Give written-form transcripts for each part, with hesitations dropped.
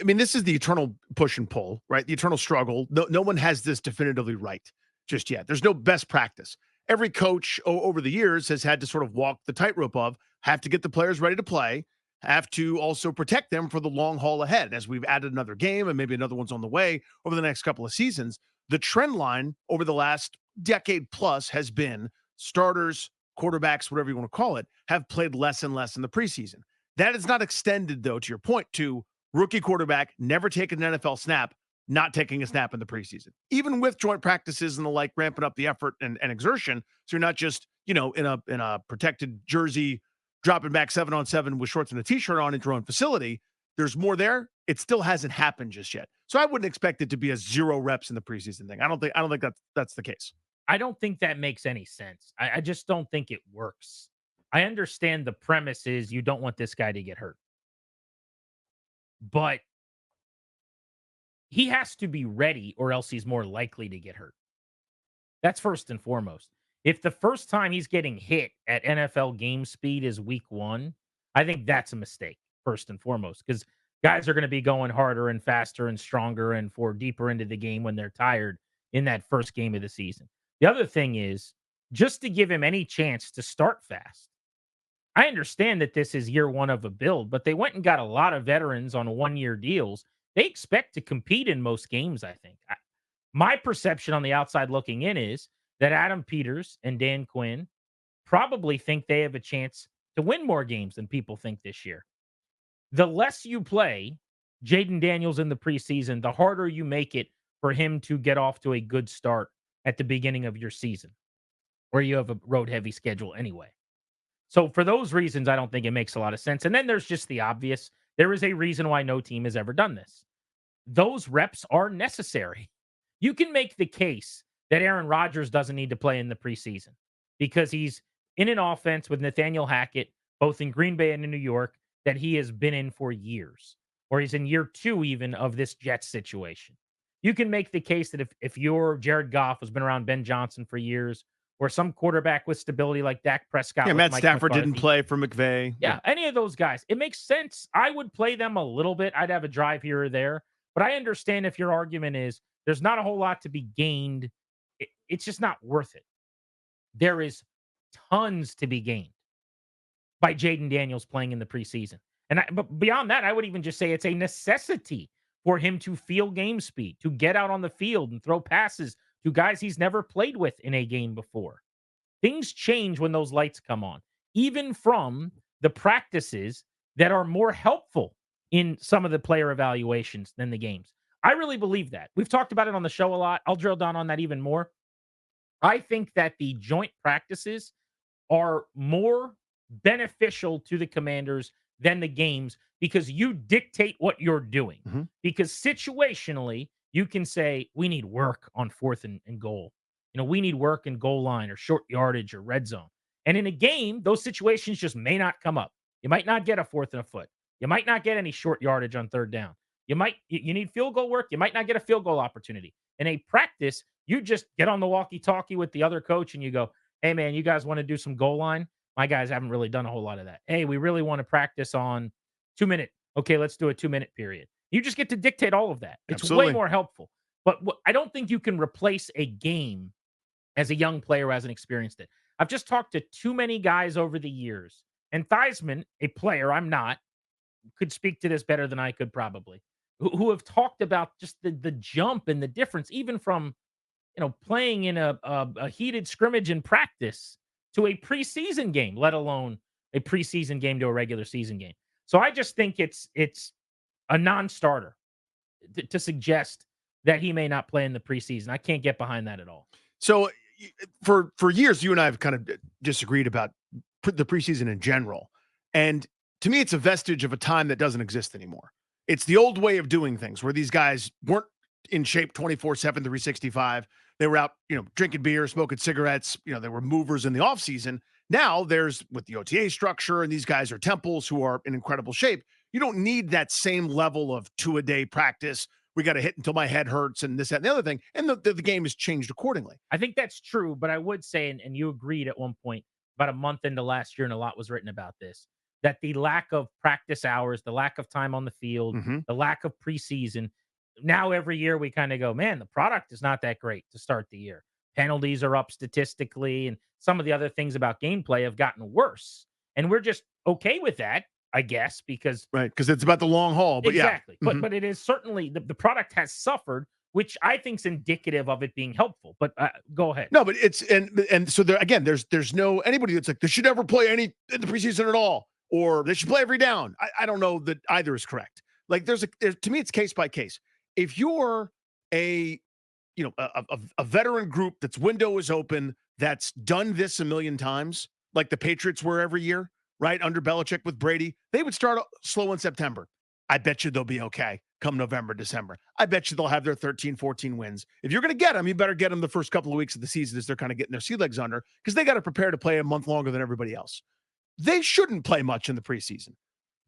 I mean, this is the eternal push and pull, right? The eternal struggle. No one has this definitively right just yet. There's no best practice. Every coach over the years has had to sort of walk the tightrope of have to get the players ready to play, have to also protect them for the long haul ahead. As we've added another game and maybe another one's on the way over the next couple of seasons, the trend line over the last decade plus has been starters, quarterbacks, whatever you want to call it, have played less and less in the preseason. That is not extended, though, to your point, to rookie quarterback, never taking an NFL snap, not taking a snap in the preseason, even with joint practices and the like, ramping up the effort and exertion. So you're not just, in a protected jersey, dropping back 7-on-7 with shorts and a t-shirt on at your own facility. There's more there. It still hasn't happened just yet. So I wouldn't expect it to be a 0 reps in the preseason thing. I don't think that's the case. I don't think that makes any sense. I just don't think it works. I understand the premise is you don't want this guy to get hurt. But he has to be ready or else he's more likely to get hurt. That's first and foremost. If the first time he's getting hit at NFL game speed is week 1, I think that's a mistake, first and foremost, because guys are going to be going harder and faster and stronger and for deeper into the game when they're tired in that first game of the season. The other thing is just to give him any chance to start fast. I understand that this is year 1 of a build, but they went and got a lot of veterans on 1-year deals. They expect to compete in most games, I think. My perception on the outside looking in is that Adam Peters and Dan Quinn probably think they have a chance to win more games than people think this year. The less you play Jayden Daniels in the preseason, the harder you make it for him to get off to a good start at the beginning of your season, where you have a road-heavy schedule anyway. So for those reasons, I don't think it makes a lot of sense. And then there's just the obvious. There is a reason why no team has ever done this. Those reps are necessary. You can make the case that Aaron Rodgers doesn't need to play in the preseason because he's in an offense with Nathaniel Hackett, both in Green Bay and in New York, that he has been in for years, or he's in year 2 even of this Jets situation. You can make the case that if you're Jared Goff, who's been around Ben Johnson for years, or some quarterback with stability like Dak Prescott. Yeah, with Matt Mike Stafford McCarthy. didn't play for McVay. Yeah, any of those guys. It makes sense. I would play them a little bit. I'd have a drive here or there. But I understand if your argument is there's not a whole lot to be gained. It's just not worth it. There is tons to be gained by Jayden Daniels playing in the preseason. But beyond that, I would even just say it's a necessity for him to feel game speed, to get out on the field and throw passes to guys he's never played with in a game before. Things change when those lights come on, even from the practices that are more helpful in some of the player evaluations than the games. I really believe that. We've talked about it on the show a lot. I'll drill down on that even more. I think that the joint practices are more beneficial to the Commanders than the games because you dictate what you're doing. Mm-hmm. Because situationally, you can say, we need work on 4th and goal. We need work in goal line or short yardage or red zone. And in a game, those situations just may not come up. You might not get a 4th and a foot. You might not get any short yardage on 3rd down. You need field goal work. You might not get a field goal opportunity. In a practice, you just get on the walkie-talkie with the other coach and you go, hey, man, you guys want to do some goal line? My guys haven't really done a whole lot of that. Hey, we really want to practice on 2-minute. Okay, let's do a 2-minute period. You just get to dictate all of that. It's Absolutely. way more helpful. But I don't think you can replace a game as a young player who hasn't experienced it. I've just talked to too many guys over the years. And Theismann, a player I'm not, could speak to this better than I could probably, who have talked about just the jump and the difference, even from playing in a heated scrimmage in practice to a preseason game, let alone a preseason game to a regular season game. So I just think it's a non-starter to suggest that he may not play in the preseason. I can't get behind that at all. So for years, you and I have kind of disagreed about the preseason in general. And to me, it's a vestige of a time that doesn't exist anymore. It's the old way of doing things where these guys weren't in shape 24/7, 365. They were out, drinking beer, smoking cigarettes. They were movers in the off season. Now there's with the OTA structure and these guys are temples who are in incredible shape. You don't need that same level of 2-a-day practice. We got to hit until my head hurts and this, that, and the other thing. And the game has changed accordingly. I think that's true, but I would say, and you agreed at one point about a month into last year, and a lot was written about this. that the lack of practice hours, the lack of time on the field, Mhm. the lack of preseason, now every year we kind of go, man, the product is not that great to start the year. Penalties are up statistically, and some of the other things about gameplay have gotten worse. And we're just okay with that, I guess, because Right, because it's about the long haul, but yeah. exactly. But Mhm. but it is certainly the product has suffered, which I think is indicative of it being helpful. But go ahead. No, but it's and so there again, there's no anybody that's like, "They should never play any in the preseason at all," or, "They should play every down." I don't know that either is correct. Like, there's to me, it's case by case. If you're a a veteran group that's window is open, that's done this a million times, like the Patriots were every year, right? Under Belichick with Brady, they would start slow in September. I bet you they'll be okay come November, December. I bet you they'll have their 13, 14 wins. If you're going to get them, you better get them the first couple of weeks of the season as they're kind of getting their sea legs under because they got to prepare to play a month longer than everybody else. They shouldn't play much in the preseason.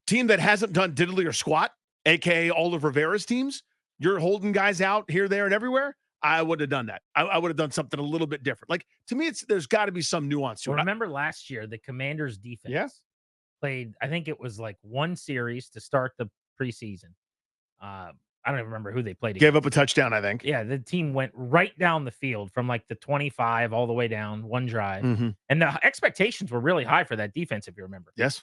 Team that hasn't done diddly or squat, aka all of Rivera's teams, you're holding guys out here, there, and everywhere. I would have done that. I would have done something a little bit different. Like to me, there's got to be some nuance to Well, it. remember last year, the Commanders Yeah, defense played, I think it was like one series to start the preseason. I don't even remember who they played gave against. up a touchdown, I think. Yeah, the team went right down the field from like the 25 all the way down one drive. Mm-hmm. And the expectations were really high for that defense, if you remember. Yes,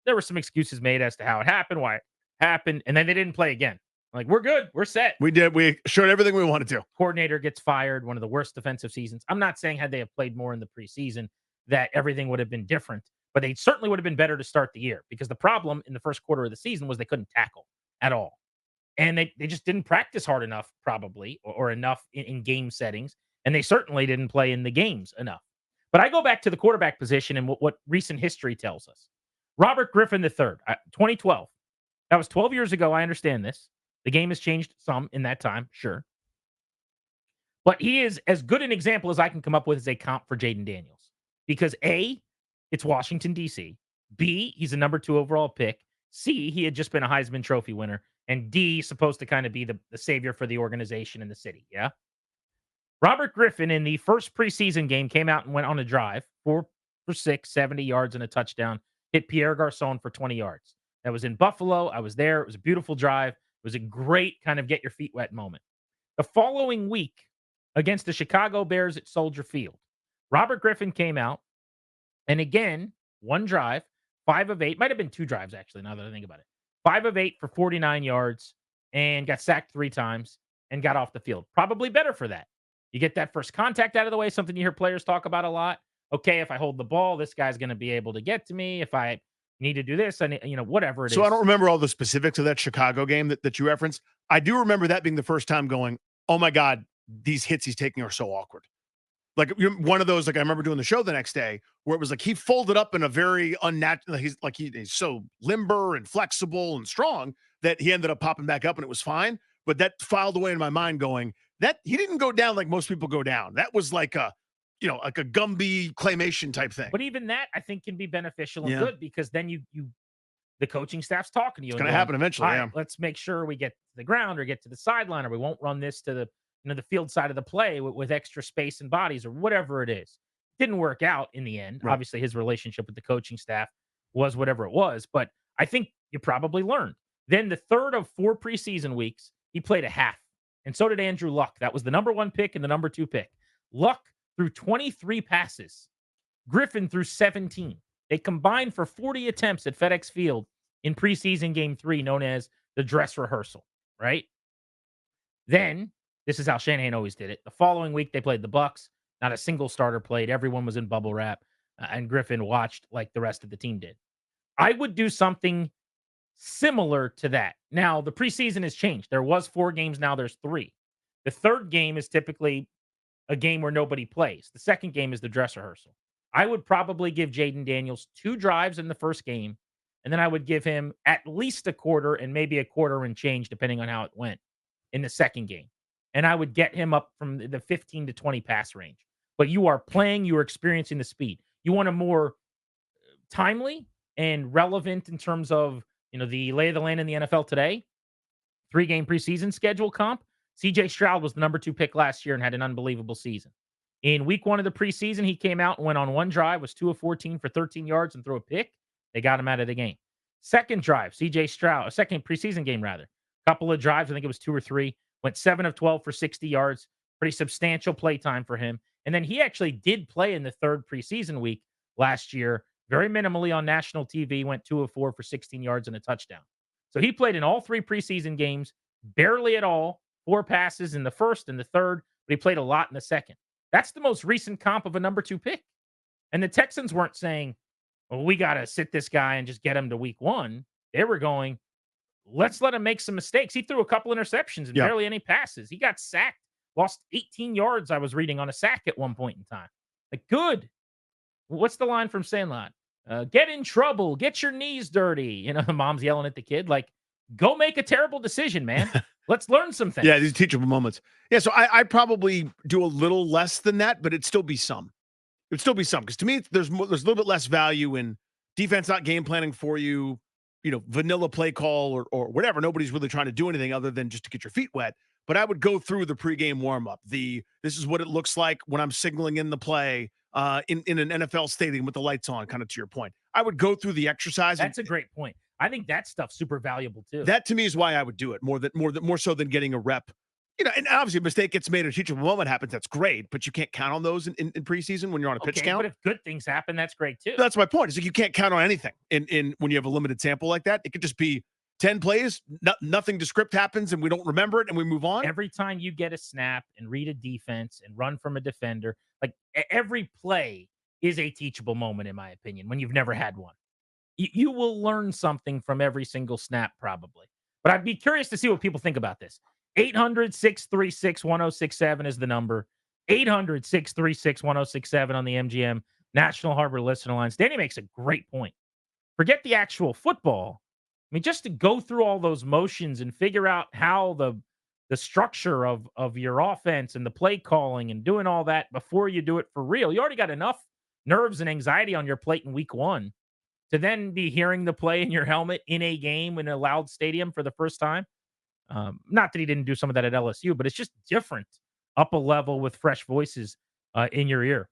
There were some excuses made as to how it happened, why it happened, and then they didn't play again. Like, we're good, we're set. we did. We showed everything we wanted to. Coordinator gets fired, one of the worst defensive seasons. I'm not saying had they have played more in the preseason that everything would have been different, but they certainly would have been better to start the year because the problem in the first quarter of the season was they couldn't tackle at all. And they just didn't practice hard enough, probably, or enough in game settings. And they certainly didn't play in the games enough. But I go back to the quarterback position and what recent history tells us. Robert Griffin III, 2012. That was 12 years ago. I understand this. The game has changed some in that time, sure. But he is as good an example as I can come up with as a comp for Jayden Daniels. Because A, it's Washington, D.C. B, he's a number 2 overall pick. C, he had just been a Heisman Trophy winner. And D, supposed to kind of be the savior for the organization in the city. Yeah. Robert Griffin in the first preseason game came out and went on a drive, 4 for 6, 70 yards and a touchdown, hit Pierre Garcon for 20 yards. That was in Buffalo. I was there. It was a beautiful drive. It was a great kind of get your feet wet moment. The following week against the Chicago Bears at Soldier Field, Robert Griffin came out and again, one drive, 5 of 8, might have been 2 drives actually, now that I think about it. 5 of 8 for 49 yards and got sacked 3 times and got off the field. Probably better for that. You get that first contact out of the way, something you hear players talk about a lot. Okay, if I hold the ball, this guy's going to be able to get to me. If I need to do this, I need, whatever it is. So I don't remember all the specifics of that Chicago game that you referenced. I do remember that being the first time going, "Oh my God, these hits he's taking are so awkward." Like one of those, like I remember doing the show the next day where it was like he folded up in a very unnatural. He's so limber and flexible and strong that he ended up popping back up and it was fine. But that filed away in my mind, going that he didn't go down like most people go down. That was like like a Gumby claymation type thing. But even that, I think, can be beneficial and Yeah. good because then the coaching staff's talking to you. It's going to happen eventually. All Yeah. right, let's make sure we get to the ground or get to the sideline, or we won't run this to the field side of the play with extra space and bodies or whatever it is. Didn't work out in the end. Right. Obviously, his relationship with the coaching staff was whatever it was, but I think you probably learned. Then the third of 4 preseason weeks, he played a half, and so did Andrew Luck. That was the number 1 pick and the number 2 pick. Luck threw 23 passes. Griffin threw 17. They combined for 40 attempts at FedEx Field in preseason game 3, known as the dress rehearsal, right? Then, this is how Shanahan always did it. The following week, they played the Bucks. Not a single starter played. Everyone was in bubble wrap, and Griffin watched like the rest of the team did. I would do something similar to that. Now, the preseason has changed. There was 4 games. Now there's 3. The third game is typically a game where nobody plays. The second game is the dress rehearsal. I would probably give Jayden Daniels 2 drives in the first game, and then I would give him at least a quarter and maybe a quarter and change, depending on how it went, in the second game. And I would get him up from the 15 to 20 pass range. But you are playing, you are experiencing the speed. You want a more timely and relevant in terms of, the lay of the land in the NFL today. 3-game preseason schedule comp. CJ Stroud was the number 2 pick last year and had an unbelievable season. In week 1 of the preseason, he came out and went on one drive, was 2 of 14 for 13 yards and threw a pick. They got him out of the game. Second drive, CJ Stroud, a second preseason game, rather. Couple of drives, I think it was 2 or 3, went 7 of 12 for 60 yards. Pretty substantial play time for him. And then he actually did play in the third preseason week last year, very minimally on national TV, went 2 of 4 for 16 yards and a touchdown. So he played in all 3 preseason games, barely at all, 4 passes in the first and the third, but he played a lot in the second. That's the most recent comp of a number 2 pick. And the Texans weren't saying, well, we got to sit this guy and just get him to week 1. They were going, let's let him make some mistakes. He threw a couple interceptions and Yeah. barely any passes. He got sacked, lost 18 yards, I was reading, on a sack at one point in time. Like, good. What's the line from Sandlot? Get in trouble. Get your knees dirty. You know, the mom's yelling at the kid. Like, go make a terrible decision, man. Let's learn some things. Yeah, these teachable moments. Yeah, so I probably do a little less than that, but it'd still be some. It would still be some, because to me, there's a little bit less value in defense not game planning for you, vanilla play call or whatever. Nobody's really trying to do anything other than just to get your feet wet. But I would go through the pregame warm-up. This is what it looks like when I'm signaling in the play in an NFL stadium with the lights on, kind of to your point. I would go through the exercise. That's a great point. I think that stuff's super valuable too. That to me is why I would do it more so than getting a rep. And obviously a mistake gets made, a teachable moment happens. That's great, but you can't count on those in preseason when you're on a pitch count. But if good things happen, that's great too. That's my point. It's like you can't count on anything in when you have a limited sample like that. It could just be 10 plays, nothing to script happens, and we don't remember it, and we move on. Every time you get a snap and read a defense and run from a defender, like every play is a teachable moment, in my opinion, when you've never had one. You will learn something from every single snap, probably. But I'd be curious to see what people think about this. 800-636-1067 is the number. 800-636-1067 on the MGM National Harbor listener lines. Danny makes a great point. Forget the actual football. I mean, just to go through all those motions and figure out how the structure of your offense and the play calling and doing all that before you do it for real. You already got enough nerves and anxiety on your plate in week 1 to then be hearing the play in your helmet in a game in a loud stadium for the first time. Not that he didn't do some of that at LSU, but it's just different, up a level with fresh voices in your ear.